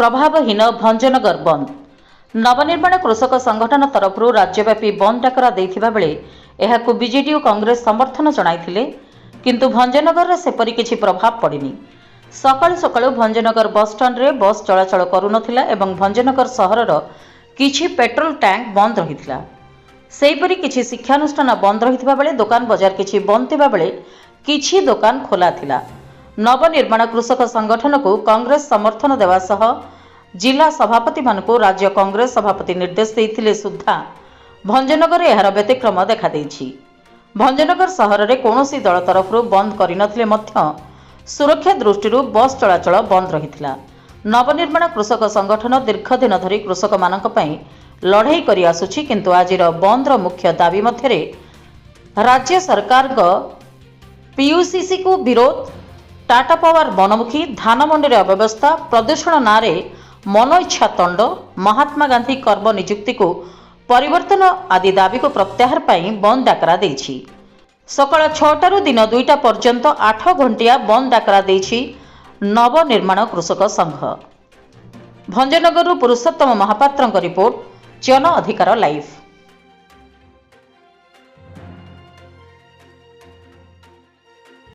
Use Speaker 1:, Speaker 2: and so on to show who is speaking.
Speaker 1: प्रभावहीन भंजनगर बंद। नवनिर्माण कृषक संगठन तरफ राज्यव्यापी बंद डाकरा देथिबा बेले एहाकु बीजेडी और कांग्रेस समर्थन जणाइथिले, किंतु भंजनगर सेपरी किछि प्रभाव पड़िनी। सकाळु सकाळु भंजनगर बस स्टाण्ड रे बस चलाचल करुनथिला एवं भंजनगर सहरर किछि पेट्रोल टैंक बंद रहिथिला। सेहिपरि किछि शिक्षानुष्ठान बंद रहिथिबा बेले दुकान बजार किछि बंद थिबा बेले किछि दुकान खोला थिला। नवनिर्माण कृषक संगठन को कांग्रेस समर्थन देवा सह जिला सभापति मानकु राज्य कांग्रेस सभापति निर्देश देइथिले सुद्धा भंजनगर एहार व्यतिक्रम देखा देइछि। भंजनगर सहर रे कोनोसी दल तरफरु बंद करिनथिले मध्य सुरक्षा दृष्टिरु बस चलाचल बंद रहिथिला। नवनिर्माण कृषक संगठन दीर्घ दिन धरी कृषक मानक पई लड़ाई करि आसुछि, किंतु आजिर बंदर मुख्य दाबी मध्यरे राज्य सरकार पीयूसीसी को विरोध, टाटा पावर बनमुखी, धान मंडी अव्यवस्था, प्रदूषण नारे मन इच्छा तंड, महात्मा गांधी कर्म नियुक्ति को परिवर्तन आदि दाबी को प्रत्याहार पाई बंद डाकरा देछि। सकाळ 6टारू दिन 2टा पर्यंत 8 घंटिया बंद डाकरा देछि नवनिर्माण कृषक संघ। भंजनगर पुरुषोत्तम महापात्रଙ୍କ रिपोर्ट, जन अधिकार लाइव।